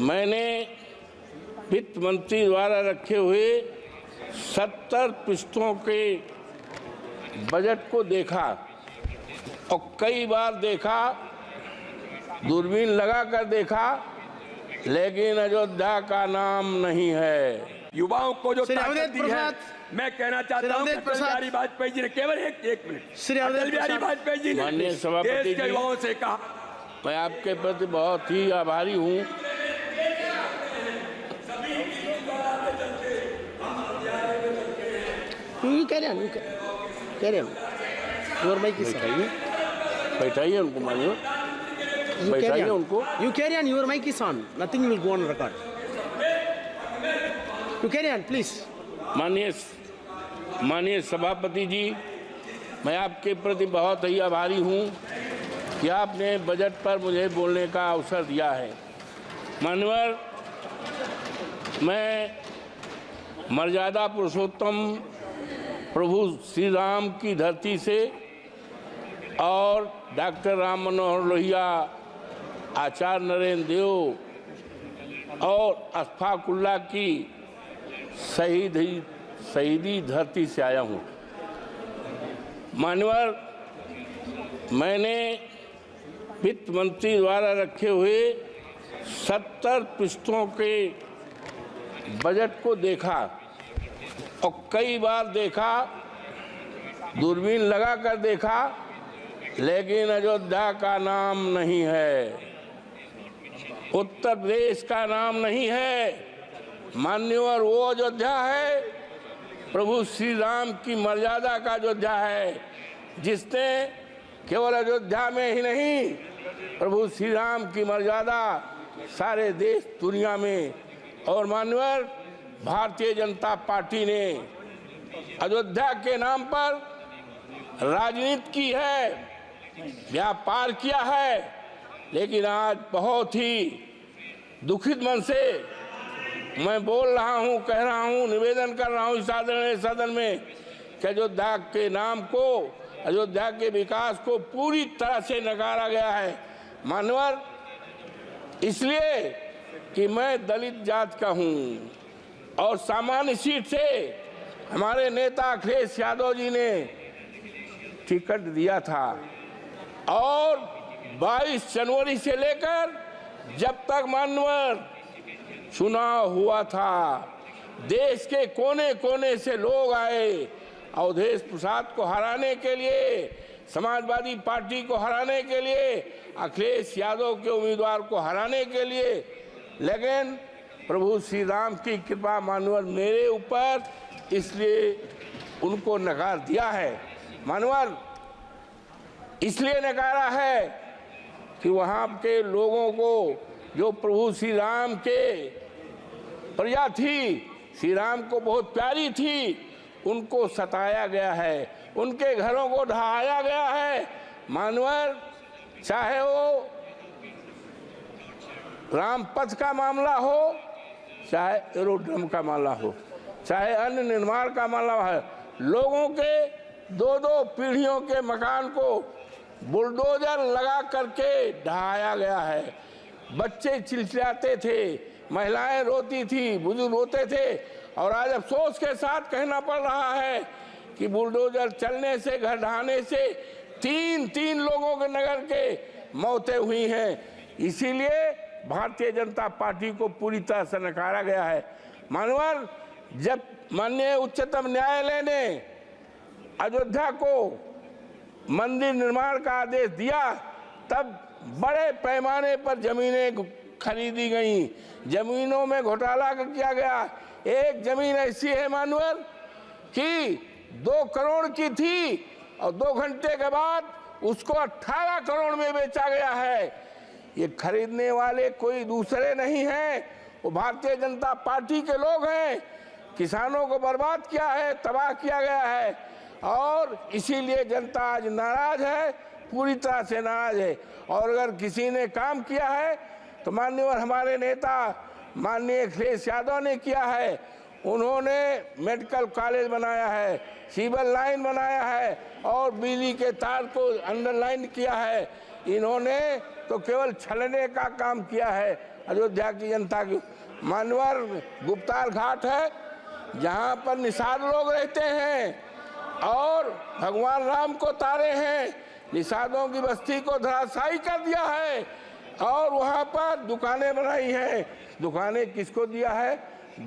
मैंने वित्त मंत्री द्वारा रखे हुए 70 पृष्ठों के बजट को देखा और कई बार देखा, दूरबीन लगाकर देखा, लेकिन अयोध्या का नाम नहीं है। युवाओं को जो ताकत दी है, मैं कहना चाहता हूं अटल बिहारी वाजपेयी जी ने केवल एक मिनट अटल बिहारी वाजपेयी जी ने माननीय सभापति देश के युवाओं से कहा, मैं आपके प्रति बहुत ही आभारी हूं। बैठाइए उनको, मानिए बैठाइए उनको। You carry on. Your mic is on. Nothing will go on record. You carry on, please. माननीय सभापति जी, मैं आपके प्रति बहुत ही आभारी हूं कि आपने बजट पर मुझे बोलने का अवसर दिया है। माननीय, मैं मर्यादा पुरुषोत्तम प्रभु श्री राम की धरती से और डॉक्टर राम मनोहर लोहिया, आचार्य नरेंद्र देव और अशफाक उल्लाह की शहीदी धरती से आया हूँ। मान्यवर, मैंने वित्त मंत्री द्वारा रखे हुए 70 पृष्ठों के बजट को देखा और कई बार देखा, दूरबीन लगाकर देखा, लेकिन अयोध्या का नाम नहीं है, उत्तर प्रदेश का नाम नहीं है। मान्यवर, वो अयोध्या है प्रभु श्री राम की मर्यादा का अयोध्या है, जिसने केवल अयोध्या में ही नहीं, प्रभु श्री राम की मर्यादा सारे देश दुनिया में। और मान्यवर, भारतीय जनता पार्टी ने अयोध्या के नाम पर राजनीति की है, व्यापार किया है, लेकिन आज बहुत ही दुखित मन से मैं बोल रहा हूं, कह रहा हूं, निवेदन कर रहा हूं इस सदन में कि अयोध्या के नाम को, अयोध्या के विकास को पूरी तरह से नकारा गया है। मानवर, इसलिए कि मैं दलित जात का हूं और सामान्य सीट से हमारे नेता अखिलेश यादव जी ने टिकट दिया था और 22 जनवरी से लेकर जब तक मानवर चुनाव हुआ था, देश के कोने कोने से लोग आए अवधेश प्रसाद को हराने के लिए, समाजवादी पार्टी को हराने के लिए, अखिलेश यादव के उम्मीदवार को हराने के लिए। लेकिन प्रभु श्री राम की कृपा मानवर मेरे ऊपर, इसलिए उनको नकार दिया है। मानवर, इसलिए नकारा है कि वहाँ के लोगों को, जो प्रभु श्री राम के प्रजा थी, श्री राम को बहुत प्यारी थी, उनको सताया गया है, उनके घरों को ढहाया गया है। मानवर, चाहे वो रामपथ का मामला हो, चाहे एरोड्रम का मामला हो, चाहे अन्य निर्माण का मामला है, लोगों के 2-2 पीढ़ियों के मकान को बुलडोजर लगा करके ढहाया गया है। बच्चे चिल्लाते थे, महिलाएं रोती थी, बुजुर्ग रोते थे, और आज अफसोस के साथ कहना पड़ रहा है कि बुलडोजर चलने से, घर ढहाने से 3 लोगों के नगर के मौतें हुई हैं। इसीलिए भारतीय जनता पार्टी को पूरी तरह से नकारा गया है। मानवर, जब माननीय उच्चतम न्यायालय ने अयोध्या को मंदिर निर्माण का आदेश दिया, तब बड़े पैमाने पर जमीनें खरीदी गई, जमीनों में घोटाला किया गया। एक जमीन ऐसी है मानवर कि 2 करोड़ की थी और 2 घंटे के बाद उसको 18 करोड़ में बेचा गया है। ये खरीदने वाले कोई दूसरे नहीं हैं, वो भारतीय जनता पार्टी के लोग हैं। किसानों को बर्बाद किया है, तबाह किया गया है, और इसीलिए जनता आज नाराज है, पूरी तरह से नाराज है। और अगर किसी ने काम किया है तो माननीय हमारे नेता माननीय अखिलेश यादव ने किया है। उन्होंने मेडिकल कॉलेज बनाया है, सिविल लाइन बनाया है और बिजली के तार को अंडरलाइन किया है। इन्होंने तो केवल छलने का काम किया है अयोध्या की जनता की। मानवर गुप्तार घाट है जहाँ पर निषाद लोग रहते हैं और भगवान राम को तारे हैं, निषादों की बस्ती को धराशायी कर दिया है और वहाँ पर दुकानें बनाई हैं। दुकानें किसको दिया है?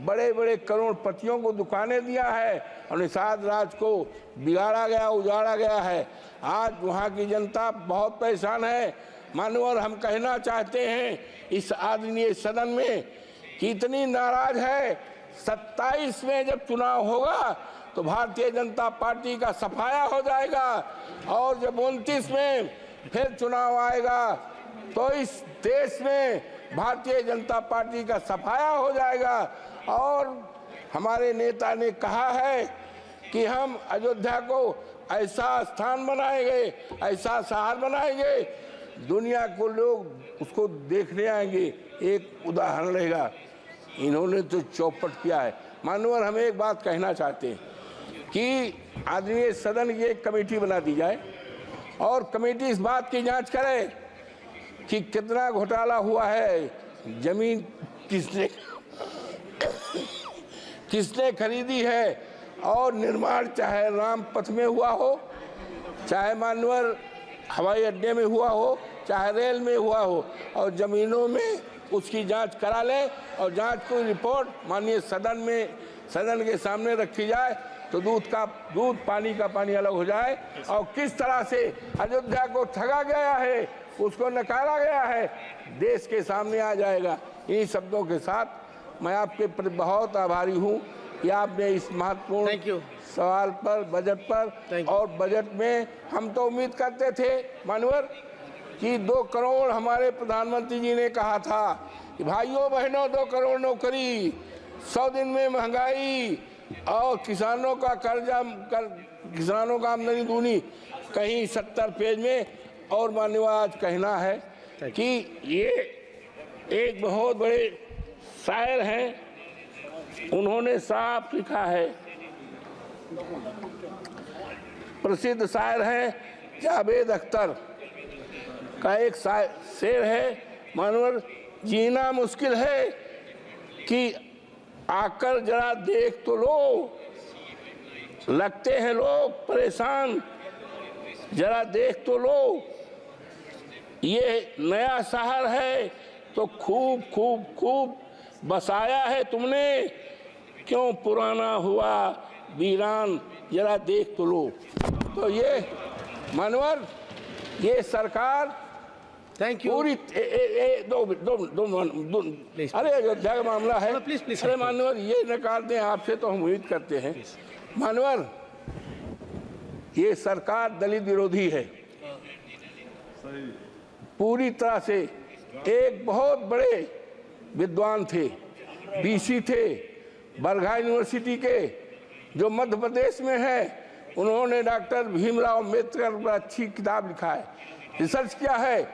बड़े बड़े करोड़पतियों को दुकानें दिया है और निषाद राज को बिगाड़ा गया, उजाड़ा गया है। आज वहाँ की जनता बहुत परेशान है। मानवर हम कहना चाहते हैं इस आदरणीय सदन में कि इतनी नाराज है। 27 में जब चुनाव होगा तो भारतीय जनता पार्टी का सफाया हो जाएगा और जब 29 में फिर चुनाव आएगा तो इस देश में भारतीय जनता पार्टी का सफाया हो जाएगा। और हमारे नेता ने कहा है कि हम अयोध्या को ऐसा स्थान बनाएंगे, ऐसा शहर बनाएंगे, दुनिया को लोग उसको देखने आएंगे। एक उदाहरण रहेगा, इन्होंने तो चौपट किया है। मानवर हम एक बात कहना चाहते हैं कि आदरणीय सदन की एक कमेटी बना दी जाए और कमेटी इस बात की जांच करे कि कितना घोटाला हुआ है, जमीन किसने खरीदी है और निर्माण चाहे राम पथ में हुआ हो, चाहे मानवर हवाई अड्डे में हुआ हो, चाहे रेल में हुआ हो, और जमीनों में उसकी जांच करा ले और जांच की रिपोर्ट माननीय सदन के सामने रखी जाए तो दूध पानी का पानी अलग हो जाए। और किस तरह से अयोध्या को ठगा गया है, उसको नकारा गया है, देश के सामने आ जाएगा। इन्हीं शब्दों के साथ मैं आपके प्रति बहुत आभारी हूँ कि आपने इस महत्वपूर्ण सवाल पर, बजट पर, और बजट में हम तो उम्मीद करते थे मानवर कि 2 करोड़ हमारे प्रधानमंत्री जी ने कहा था कि भाइयों बहनों 2 करोड़ नौकरी, 100 दिन में महंगाई और किसानों का कर्जा किसानों का आमदनी दूनी, कहीं 70 पेज में। और माननीय आज कहना है कि ये एक बहुत बड़े शायर हैं, उन्होंने साफ लिखा है, प्रसिद्ध शायर हैं जावेद अख्तर का एक शेर है, मानवर जीना मुश्किल है कि आकर जरा देख तो लो, लगते हैं लोग परेशान, जरा देख तो लो, ये नया शहर है तो खूब खूब खूब बसाया है तुमने, क्यों पुराना हुआ वीरान, जरा देख तो लो। तो ये मानवर ये सरकार थैंक यू पूरी दो अरे अयोध्या का मामला है। अरे मानवर ये नकार दें आपसे तो हम उम्मीद करते हैं। मानवर ये सरकार दलित विरोधी है पूरी तरह से। एक बहुत बड़े विद्वान थे, बीसी थे, बरघा यूनिवर्सिटी के, जो मध्य प्रदेश में है, उन्होंने डॉक्टर भीमराव अम्बेडकर पर अच्छी किताब लिखा है, रिसर्च किया है।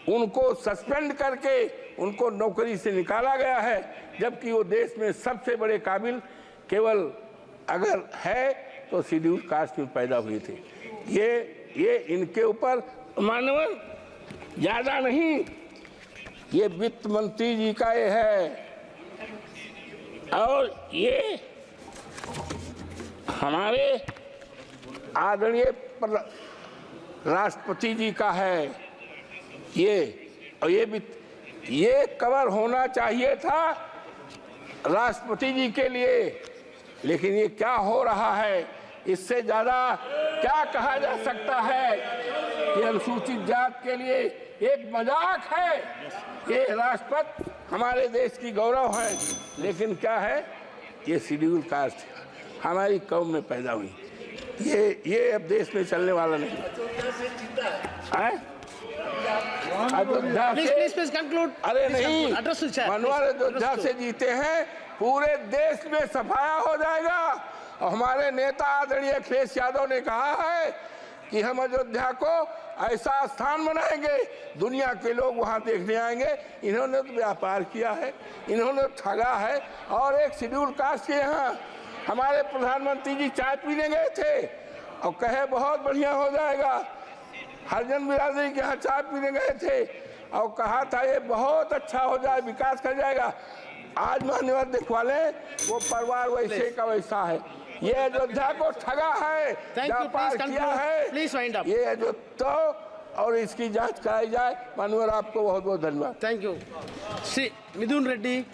उनको सस्पेंड करके उनको नौकरी से निकाला गया है, जबकि वो देश में सबसे बड़े काबिल केवल अगर है तो शेड्यूल कास्ट में पैदा हुए थे। ये इनके ऊपर मानवर ज्यादा नहीं, ये वित्त मंत्री जी का ये है और ये हमारे आदरणीय राष्ट्रपति जी का है। ये कवर होना चाहिए था राष्ट्रपति जी के लिए, लेकिन ये क्या हो रहा है, इससे ज्यादा क्या कहा जा सकता है कि अनुसूचित जात के लिए एक मजाक है। ये राष्ट्रपति हमारे देश की गौरव है, लेकिन क्या है, ये शेड्यूल कास्ट हमारी कौम में पैदा हुई, ये अब देश में चलने वाला नहीं है। अयोध्या से conclude. अरे नहीं, Address the chair. मनोहर अयोध्या से जीते हैं, पूरे देश में सफाया हो जाएगा। और हमारे नेता आदरणीय अखिलेश यादव ने कहा है कि हम अयोध्या को ऐसा स्थान बनाएंगे, दुनिया के लोग वहां देखने आएंगे। इन्होंने तो व्यापार किया है, इन्होंने ठगा है। और एक शेड्यूल कास्ट के यहाँ हमारे प्रधानमंत्री जी चाय पीने गए थे और कहे बहुत बढ़िया हो जाएगा। हरिजन बिरादरी के यहाँ चाय पीने गए थे और कहा था ये बहुत अच्छा हो जाए, विकास कर जाएगा। आज मान्यवर दिखवा लें, वो परिवार वैसे का वैसा है। ये अयोध्या को ठगा है, व्यापार किया है। ये जो तो और इसकी जांच कराई जाए। मान्यवर आपको बहुत बहुत धन्यवाद। Thank you. Shri Mithun Reddy.